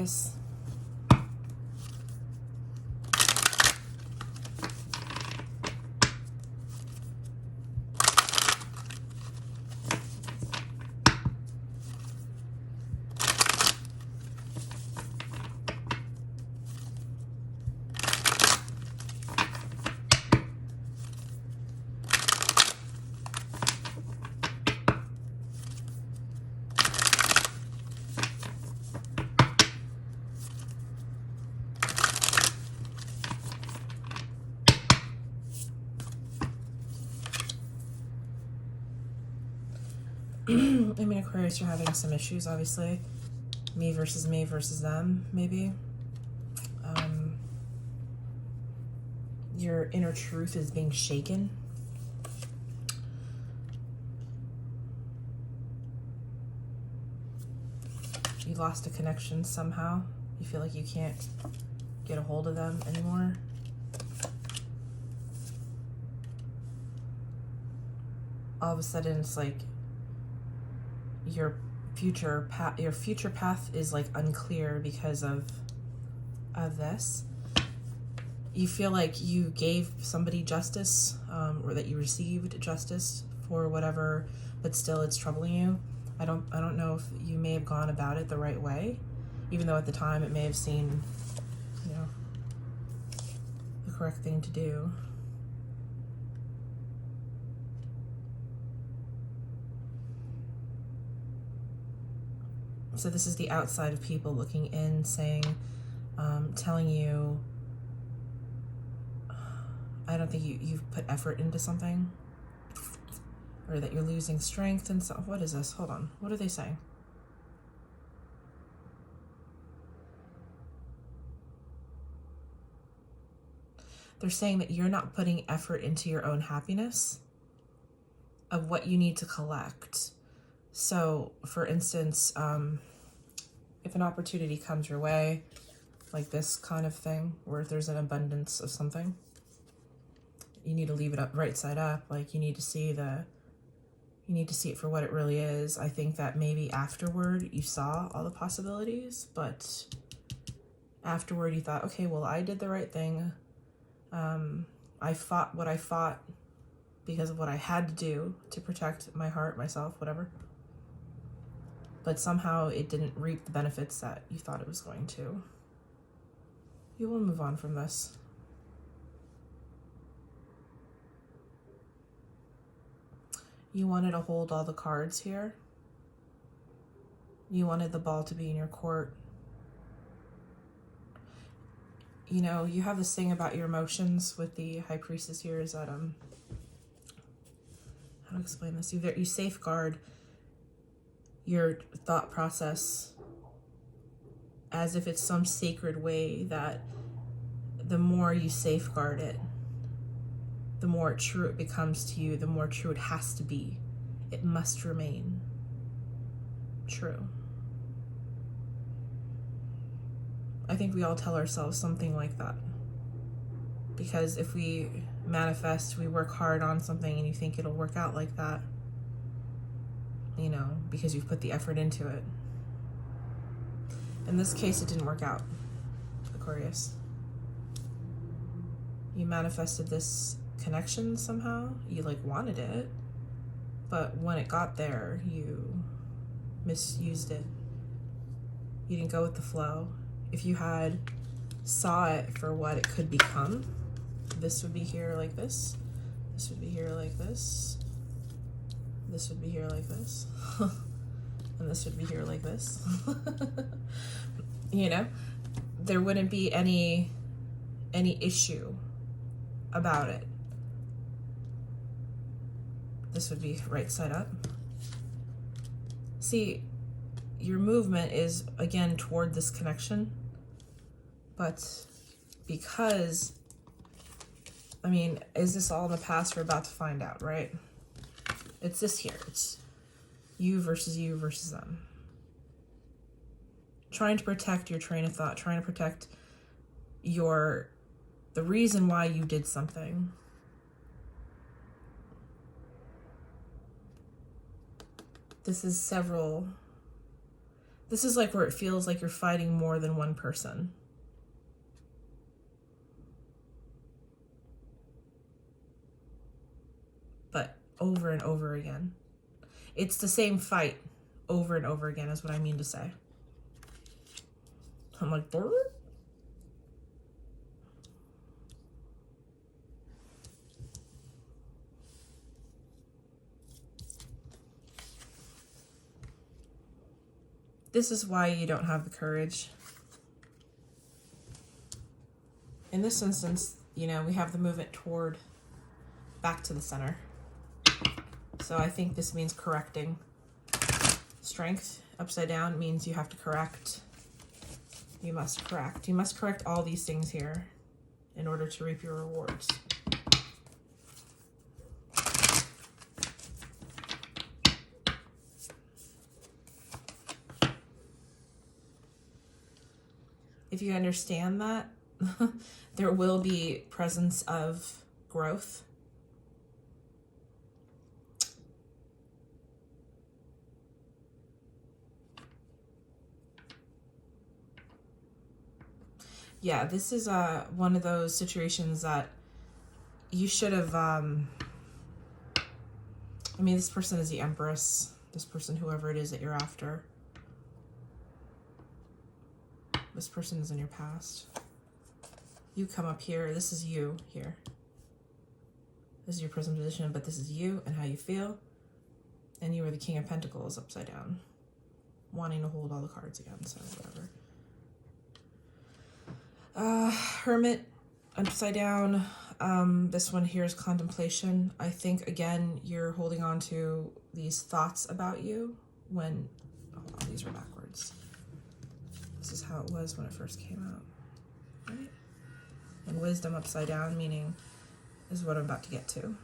Aquarius. I mean, Aquarius, you're having some issues, obviously. Me versus them, maybe. Your inner truth is being shaken. You lost a connection somehow. You feel like you can't get a hold of them anymore. All of a sudden, it's like your future path is like unclear because of this. You feel like you gave somebody justice, or that you received justice for whatever, but still it's troubling you. I don't know if you may have gone about it the right way, even though at the time it may have seemed, you know, the correct thing to do. So this is the outside of people looking in, saying, telling you, I don't think you've put effort into something, or that you're losing strength and so. What is this? Hold on. What are they saying? They're saying that you're not putting effort into your own happiness of what you need to collect. So, for instance, if an opportunity comes your way, like this kind of thing, where there's an abundance of something, you need to leave it up right side up. Like you need to see it for what it really is. I think that maybe afterward you saw all the possibilities, but afterward you thought, okay, well, I did the right thing. I fought what I fought because of what I had to do to protect my heart, myself, whatever. But somehow it didn't reap the benefits that you thought it was going to. You will move on from this. You wanted to hold all the cards here. You wanted the ball to be in your court. You know, you have this thing about your emotions with the High Priestess here, is that, how to explain this? You safeguard your thought process as if it's some sacred way that the more you safeguard it, the more true it becomes to you, the more true it has to be. It must remain true. I think we all tell ourselves something like that. Because if we manifest, we work hard on something and you think it'll work out like that, you know, because you've put the effort into it. In this case, it didn't work out, Aquarius. You manifested this connection somehow. You like wanted it, but when it got there, you misused it. You didn't go with the flow. If you had saw it for what it could become, this would be here like this. This would be here like this. This would be here like this. And this would be here like this. You know, there wouldn't be any issue about it. This would be right side up. See, your movement is again toward this connection, but because, I mean, is this all in the past? We're about to find out, right? It's this here. It's you versus them. Trying to protect your train of thought, trying to protect the reason why you did something. This is several This is like where it feels like you're fighting more than one person. But over and over again. It's the same fight over and over again is what I mean to say. I'm like, brr? This is why you don't have the courage. In this instance, you know, we have the movement toward back to the center. So I think this means correcting. Strength upside down means you have to correct. You must correct. You must correct all these things here in order to reap your rewards. If you understand that, there will be presence of growth. Yeah, this is one of those situations that you should have, I mean, this person is the Empress. This person, whoever it is that you're after. This person is in your past. You come up here. This is you here. This is your present position, but this is you and how you feel. And you are the King of Pentacles upside down. Wanting to hold all the cards again, so whatever. Hermit upside down. This one here is contemplation. I think, again, you're holding on to these thoughts about you when... Hold on, these are backwards. This is how it was when it first came out, right? And wisdom upside down, meaning is what I'm about to get to.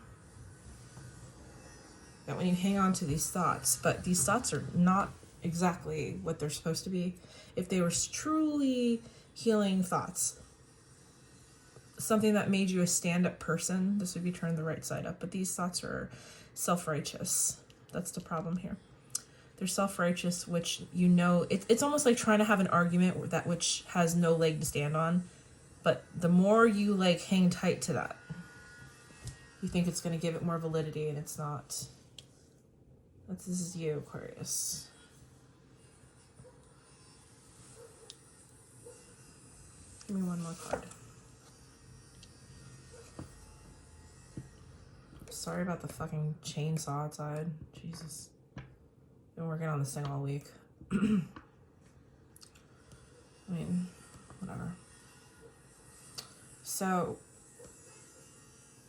That when you hang on to these thoughts, but these thoughts are not exactly what they're supposed to be. If they were truly healing thoughts, something that made you a stand-up person, this would be turned the right side up, but these thoughts are self-righteous. That's the problem here. They're self-righteous, which, you know, it's almost like trying to have an argument that which has no leg to stand on, but the more you like hang tight to that, you think it's going to give it more validity, and it's not. This is you, Aquarius. Give me one more card. Sorry about the fucking chainsaw outside. Jesus. Been working on this thing all week. I mean, whatever. So,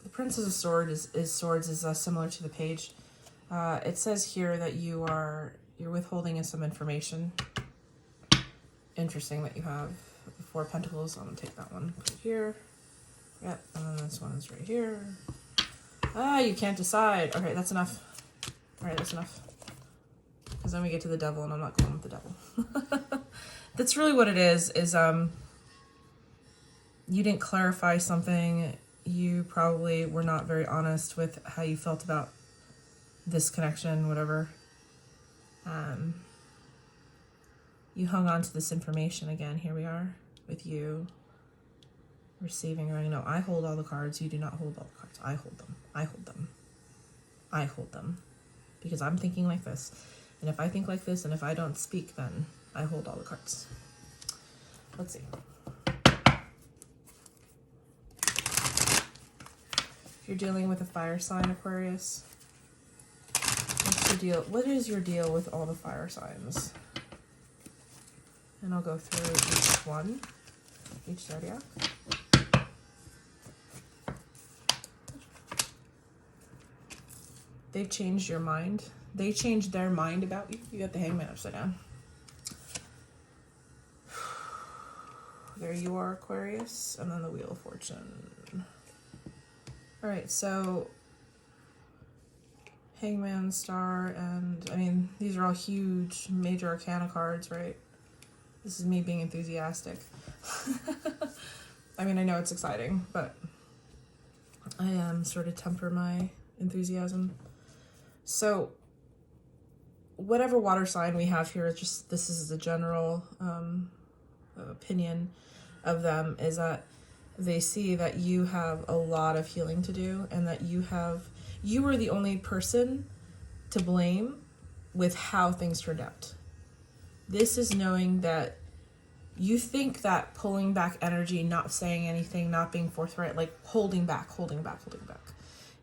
the Princess of Swords is similar to the page. It says here that you're withholding some information. Interesting that you have the Four of Pentacles. I'm gonna take that one. Put it here. Yep, and then this one is right here. You can't decide. Okay, that's enough. Alright, that's enough. Because then we get to the devil, and I'm not going with the devil. That's really what it is you didn't clarify something. You probably were not very honest with how you felt about this connection, whatever. You hung on to this information again. Here we are with you receiving, or no, I hold all the cards. You do not hold all the cards. I hold them. I hold them. I hold them. Because I'm thinking like this. And if I think like this, and if I don't speak, then I hold all the cards. Let's see. If you're dealing with a fire sign, Aquarius, what's the deal? What is your deal with all the fire signs? And I'll go through each one, each zodiac. They've changed your mind. They changed their mind about you. You got the Hangman upside down. There you are, Aquarius. And then the Wheel of Fortune. Alright, so Hangman, Star, and I mean, these are all huge major arcana cards, right? This is me being enthusiastic. I mean, I know it's exciting, but I am sort of temper my enthusiasm. So whatever water sign we have here, just this is the general opinion of them, is that they see that you have a lot of healing to do, and that you were the only person to blame with how things turned out. This is knowing that you think that pulling back energy, not saying anything, not being forthright, like holding back,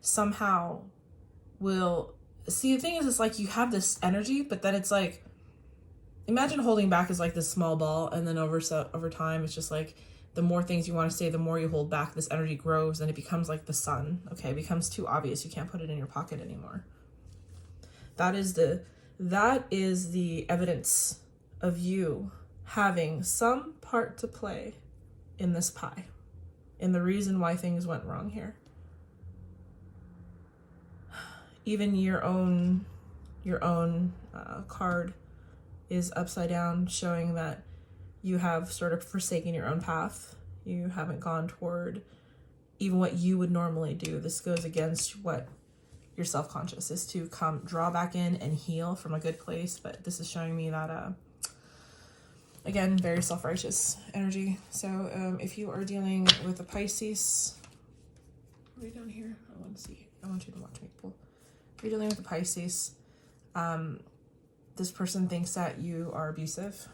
somehow will... See, the thing is, it's like you have this energy, but then it's like, imagine holding back is like this small ball, and then over time, it's just like, the more things you want to say, the more you hold back, this energy grows, and it becomes like the sun. Okay, it becomes too obvious. You can't put it in your pocket anymore. That is the evidence of you having some part to play in this pie, in the reason why things went wrong here. Even your own card is upside down, showing that you have sort of forsaken your own path. You haven't gone toward even what you would normally do. This goes against what your self-conscious is, to draw back in and heal from a good place. But this is showing me that, again, very self-righteous energy. So if you are dealing with a Pisces, way down here, I want to see. I want you to watch me pull. If you're dealing with a Pisces, this person thinks that you are abusive.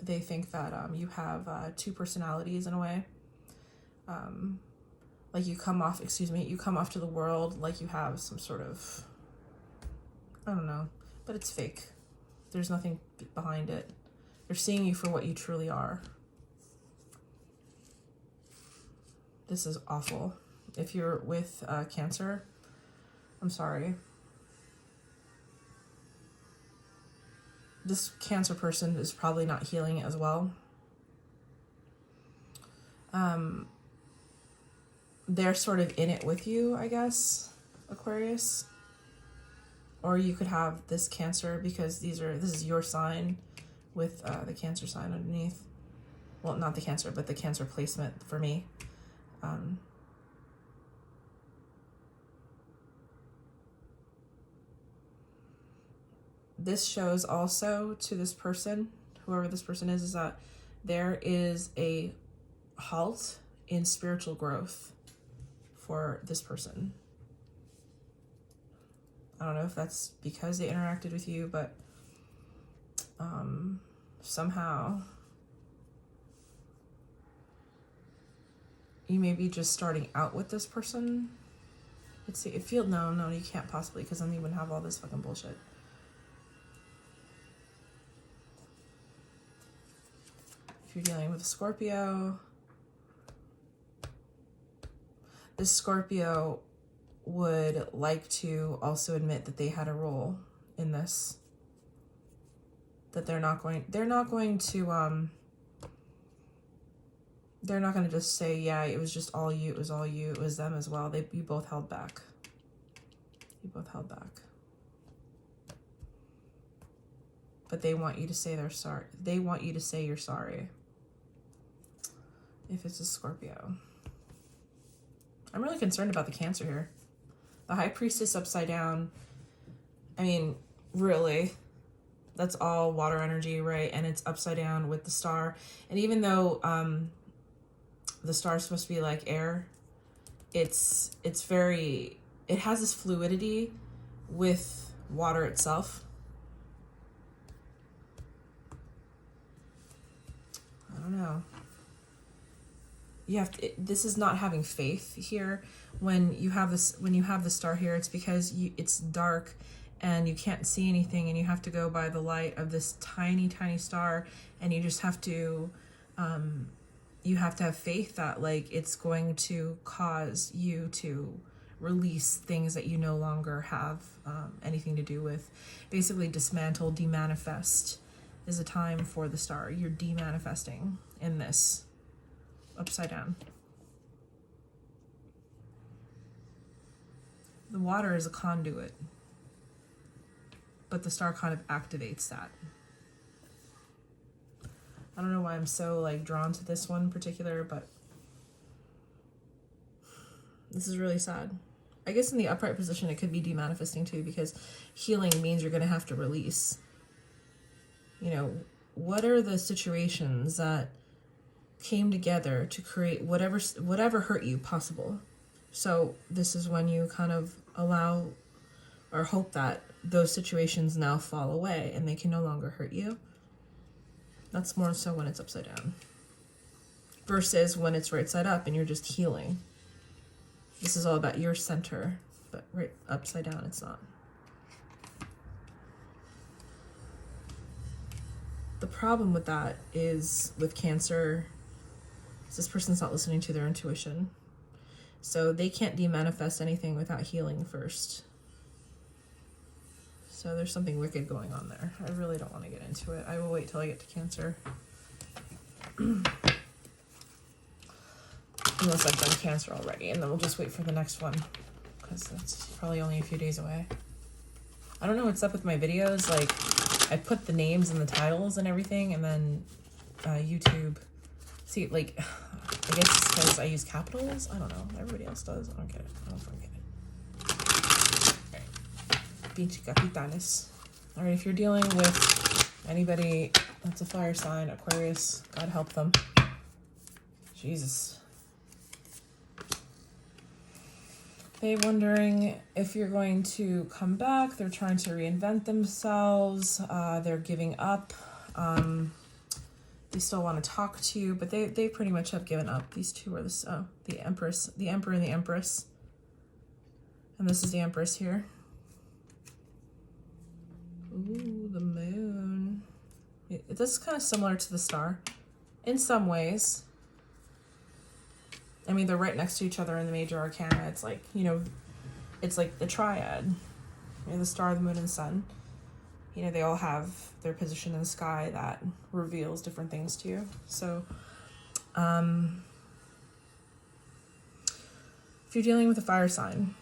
They think that you have two personalities in a way. Like you come off to the world like you have some sort of, I don't know, but it's fake. There's nothing behind it. They're seeing you for what you truly are. This is awful. If you're with Cancer, I'm sorry. This Cancer person is probably not healing as well. They're sort of in it with you, I guess, Aquarius. Or you could have this Cancer, because this is your sign with the Cancer sign underneath. Well, not the Cancer, but the Cancer placement for me. This shows also to this person, whoever this person is that there is a halt in spiritual growth for this person. I don't know if that's because they interacted with you, but somehow you may be just starting out with this person. Let's see, no, you can't possibly, because then you wouldn't have all this fucking bullshit. If you're dealing with a Scorpio, this Scorpio would like to also admit that they had a role in this. That they're not going to just say, yeah, it was just all you, it was them as well. You both held back. But they want you to say they're sorry. They want you to say you're sorry. If it's a Scorpio. I'm really concerned about the Cancer here. The High Priestess upside down. I mean, really, that's all water energy, right? And it's upside down with the star. And even though the star is supposed to be like air, it has this fluidity with water itself. I don't know. This is not having faith here. When you have the star here, it's because it's dark and you can't see anything, and you have to go by the light of this tiny, tiny star, and you just have to have faith that like it's going to cause you to release things that you no longer have anything to do with. Basically, dismantle, demanifest is a time for the star. You're demanifesting in this. Upside down. The water is a conduit, but the star kind of activates that. I don't know why I'm so like drawn to this one in particular, but this is really sad. I guess in the upright position, it could be demanifesting too, because healing means you're going to have to release. You know, what are the situations that came together to create whatever hurt you possible? So this is when you kind of allow or hope that those situations now fall away and they can no longer hurt you. That's more so when it's upside down. Versus when it's right side up and you're just healing. This is all about your center, but right upside down it's not. The problem with that is with Cancer, this person's not listening to their intuition. So they can't demanifest anything without healing first. So there's something wicked going on there. I really don't want to get into it. I will wait till I get to Cancer. Unless I've done Cancer already, and then we'll just wait for the next one, because that's probably only a few days away. I don't know what's up with my videos. Like, I put the names and the titles and everything, and then YouTube, see, like, I guess it's because I use capitals. I don't know. Everybody else does. I don't get it. I don't fucking get it. Alright. Pinche capitales. Alright, if you're dealing with anybody that's a fire sign, Aquarius, God help them. Jesus. They're wondering if you're going to come back. They're trying to reinvent themselves. They're giving up. They still want to talk to you, but they pretty much have given up. These two are the Empress, the Emperor and the Empress. And this is the Empress here. Ooh, the moon. This is kind of similar to the star in some ways. I mean, they're right next to each other in the major arcana. It's like, you know, it's like the triad. You know, the star, the moon, and the sun. You know, they all have their position in the sky that reveals different things to you. So, if you're dealing with a fire sign,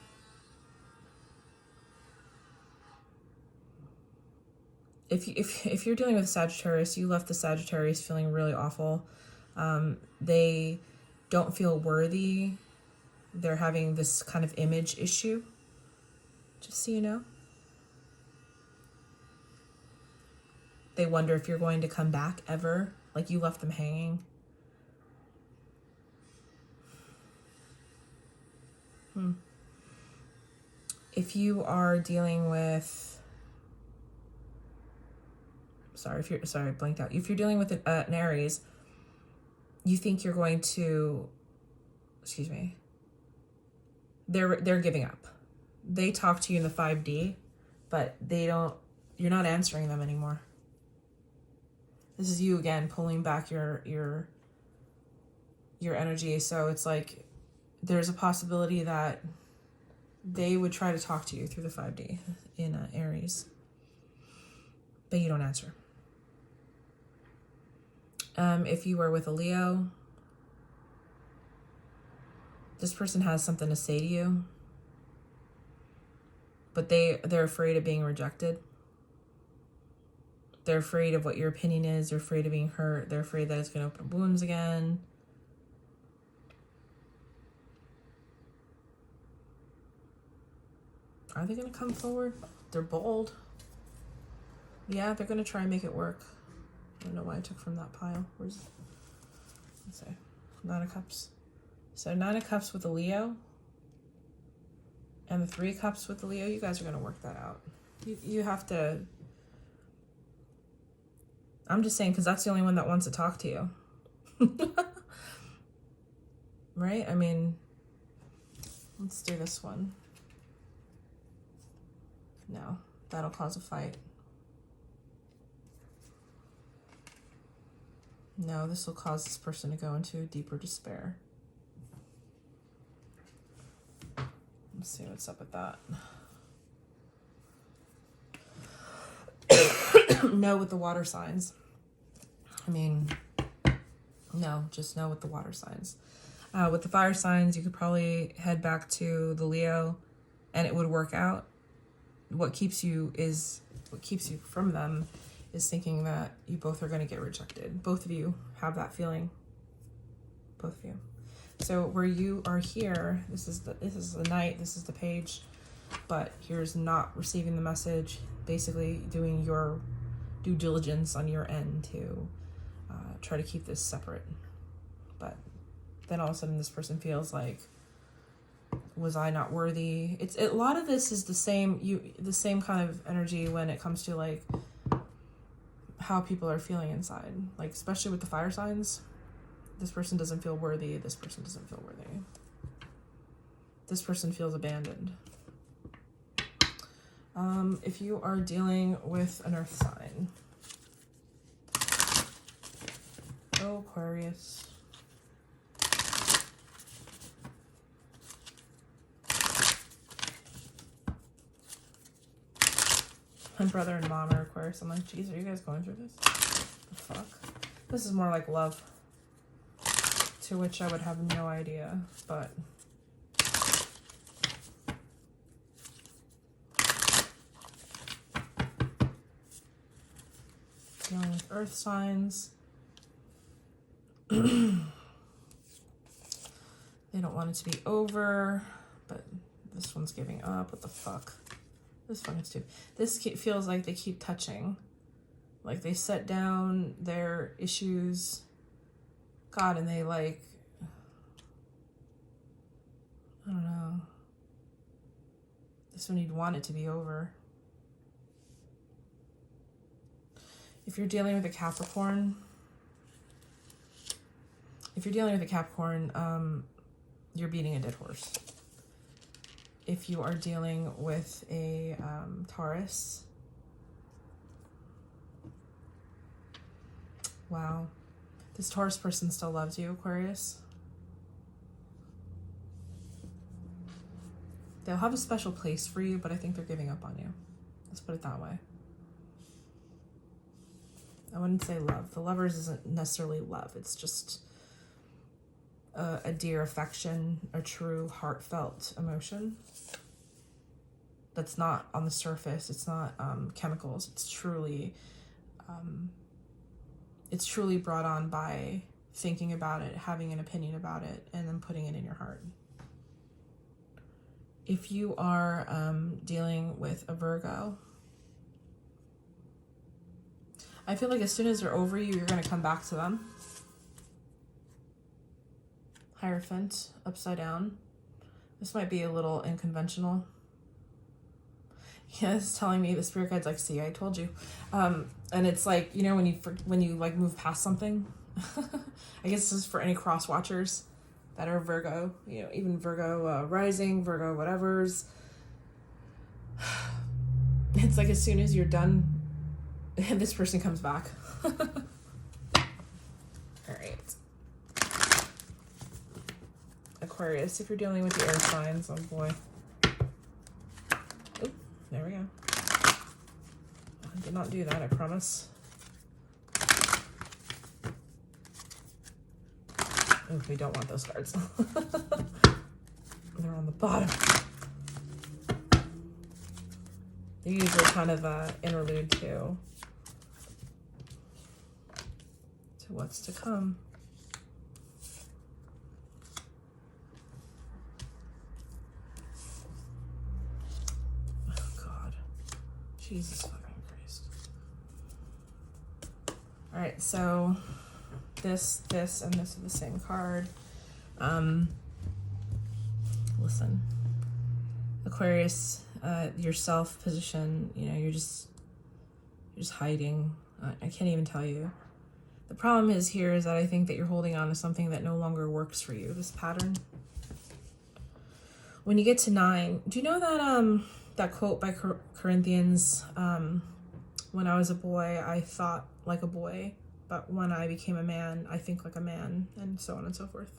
if you're dealing with Sagittarius, you left the Sagittarius feeling really awful. They don't feel worthy. They're having this kind of image issue, just so you know. They wonder if you're going to come back ever, like you left them hanging. If you are dealing with, I blanked out. If you're dealing with an Aries, you think you're going to, they're giving up. They talk to you in the 5D, but you're not answering them anymore. This is you again pulling back your energy. So it's like there's a possibility that they would try to talk to you through the 5D in Aries, but you don't answer. If you were with a Leo, this person has something to say to you, but they're afraid of being rejected. They're afraid of what your opinion is. They're afraid of being hurt. They're afraid that it's going to open wounds again. Are they going to come forward? They're bold. Yeah, they're going to try and make it work. I don't know why I took from that pile. Let's see. 9 of Cups. So 9 of Cups with a Leo. And the 3 of Cups with the Leo. You guys are going to work that out. You have to... I'm just saying because that's the only one that wants to talk to you. Right? I mean, let's do this one. No, that'll cause a fight. No, this will cause this person to go into deeper despair. Let's see what's up with that. No with the water signs. I mean, no, just no with the water signs. With the fire signs, you could probably head back to the Leo and it would work out. What keeps you from them is thinking that you both are going to get rejected. Both of you have that feeling. Both of you. So where you are here, this is the Knight, this is the Page, but here's not receiving the message, basically doing your due diligence on your end to try to keep this separate. But then all of a sudden this person feels like, was I not worthy? A lot of this is the same kind of energy when it comes to like how people are feeling inside, like especially with the fire signs. This person doesn't feel worthy. This person doesn't feel worthy. This person feels abandoned. If you are dealing with an earth sign, Aquarius. My brother and mom are Aquarius. I'm like, geez, are you guys going through this? The fuck? This is more like love, to which I would have no idea, but dealing with earth signs. They don't want it to be over, but this one's giving up. What the fuck? This fucking stupid. This feels like they keep touching. Like they set down their issues. God, and they like, I don't know. This one you'd want it to be over. If you're dealing with a Capricorn, you're beating a dead horse. If you are dealing with a Taurus, wow, this Taurus person still loves you, Aquarius. They'll have a special place for you, but I think they're giving up on you. Let's put it that way. I wouldn't say love. The Lovers isn't necessarily love. It's just a dear affection, a true heartfelt emotion. That's not on the surface. It's not chemicals. It's truly brought on by thinking about it, having an opinion about it, and then putting it in your heart. If you are dealing with a Virgo, I feel like as soon as they're over you, you're going to come back to them. Hierophant, upside down. This might be a little unconventional. Yeah, it's telling me, the spirit guide's like, see, I told you. And it's like, you know, when you like move past something. I guess this is for any cross watchers that are Virgo, you know, even Virgo rising, Virgo whatevers. It's like as soon as you're done, this person comes back. All right. Aquarius, if you're dealing with the air signs, oh boy. Oop, there we go. I did not do that, I promise. Oh, we don't want those cards. They're on the bottom. They're usually kind of interlude to what's to come. Oh God, Jesus fucking Christ! All right, so this, and this are the same card. Listen, Aquarius, your self position. You know, you're just hiding. I can't even tell you. The problem is that I think that you're holding on to something that no longer works for you, this pattern. When you get to 9, do you know that that quote by Corinthians, when I was a boy, I thought like a boy, but when I became a man, I think like a man, and so on and so forth.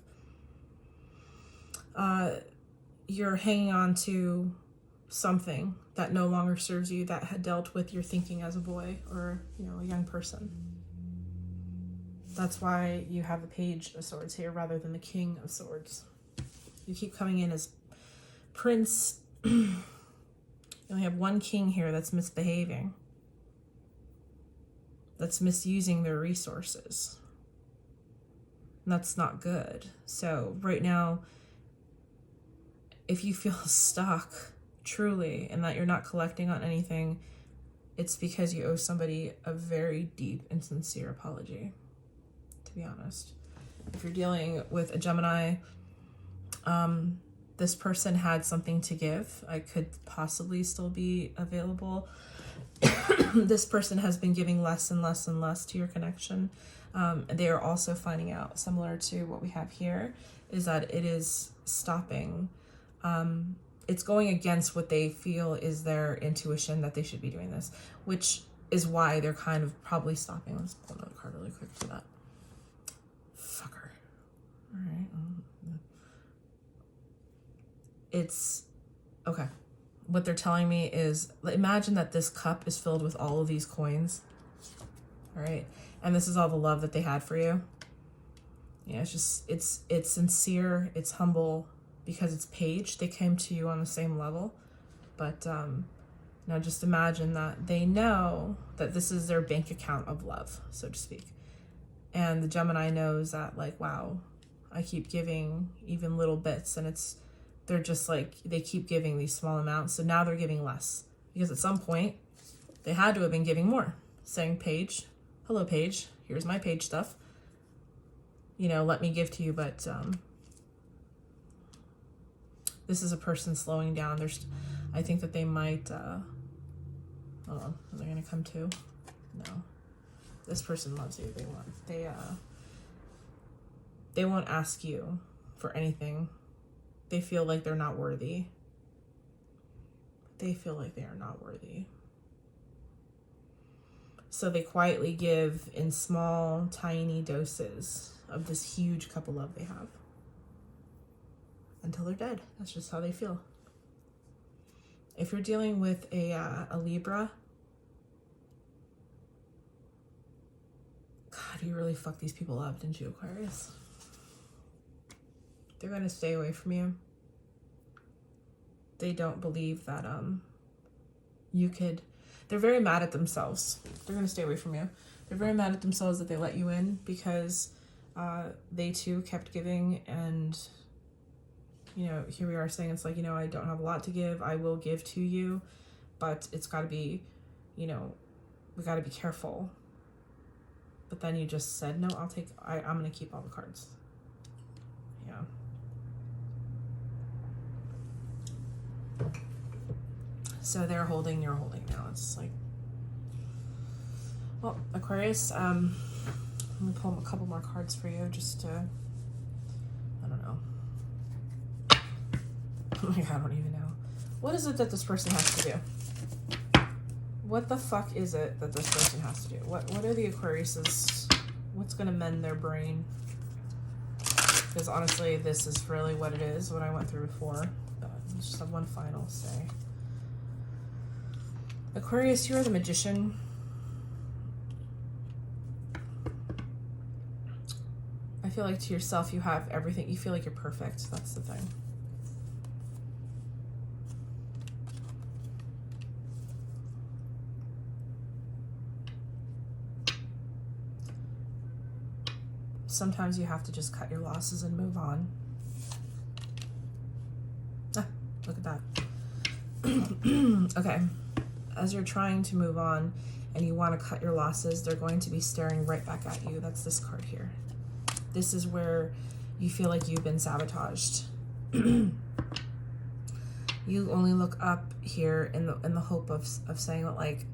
You're hanging on to something that no longer serves you, that had dealt with your thinking as a boy or, you know, a young person. That's why you have the Page of Swords here rather than the King of Swords. You keep coming in as Prince. You only have one king here that's misbehaving. That's misusing their resources. And that's not good. So right now, if you feel stuck truly and that you're not collecting on anything, it's because you owe somebody a very deep and sincere apology, to be honest. If you're dealing with a Gemini, this person had something to give. I could possibly still be available. This person has been giving less and less and less to your connection. They are also finding out, similar to what we have here, is that it is stopping. It's going against what they feel is their intuition that they should be doing this, which is why they're kind of probably stopping. Let's pull another card really quick for that. Fucker. All right. It's okay. What they're telling me is, imagine that this cup is filled with all of these coins. All right. And this is all the love that they had for you. Yeah, it's just, it's sincere, it's humble, because it's Page. They came to you on the same level. But now just imagine that they know that this is their bank account of love, so to speak. And the Gemini knows that, like, wow, I keep giving even little bits, and they're just like, they keep giving these small amounts. So now they're giving less, because at some point they had to have been giving more, saying, Page, hello, Page, here's my Page stuff. You know, let me give to you. But this is a person slowing down. I think that they might, hold on, are they going to come to? No. This person loves you. They won't ask you for anything. They feel like they're not worthy. They feel like they are not worthy. So they quietly give in small, tiny doses of this huge cup of love they have. Until they're dead. That's just how they feel. If you're dealing with a Libra, God, you really fucked these people up, didn't you, Aquarius? They're going to stay away from you. They don't believe that you could. They're very mad at themselves. They're going to stay away from you. They're very mad at themselves that they let you in, because they too kept giving. And you know, here we are saying, it's like, you know, I don't have a lot to give. I will give to you, but it's got to be, you know, we got to be careful. But then you just said, no, I'm going to keep all the cards. Yeah. So they're holding, you're holding now. It's like, well, Aquarius, let me pull a couple more cards for you just to, I don't know. Like, I don't even know. What is it that this person has to do? What the fuck is it that this person has to do? What are the Aquariuses? What's going to mend their brain? Because honestly, this is really what it is, what I went through before. But let's just have one final say. Aquarius, you are the Magician. I feel like to yourself, you have everything. You feel like you're perfect. That's the thing. Sometimes you have to just cut your losses and move on. Ah, look at that. Okay. As you're trying to move on and you want to cut your losses, they're going to be staring right back at you. That's this card here. This is where you feel like you've been sabotaged. You only look up here in the hope of saying that, like,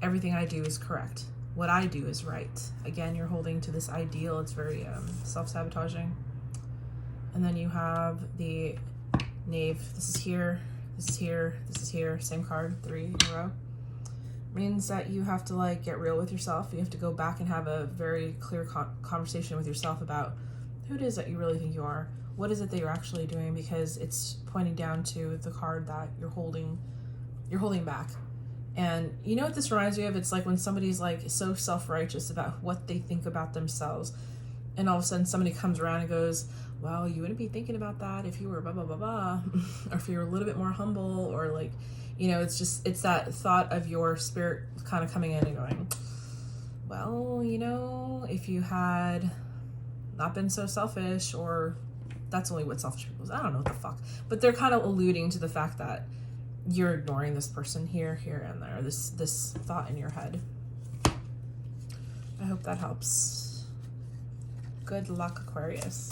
everything I do is correct. What I do is right. Again, you're holding to this ideal. It's very self-sabotaging. And then you have the Knave. This is here. This is here. This is here. Same card, 3 in a row. Means that you have to, like, get real with yourself. You have to go back and have a very clear conversation with yourself about who it is that you really think you are. What is it that you're actually doing? Because it's pointing down to the card that you're holding back. And you know what this reminds me of? It's like when somebody's like so self-righteous about what they think about themselves, and all of a sudden somebody comes around and goes, well, you wouldn't be thinking about that if you were blah, blah, blah, blah, or if you were a little bit more humble, or like, you know, it's that thought of your spirit kind of coming in and going, well, you know, if you had not been so selfish, or that's only what selfish people is. I don't know what the fuck. But they're kind of alluding to the fact that you're ignoring this person here, and there. This thought in your head. I hope that helps. Good luck, Aquarius.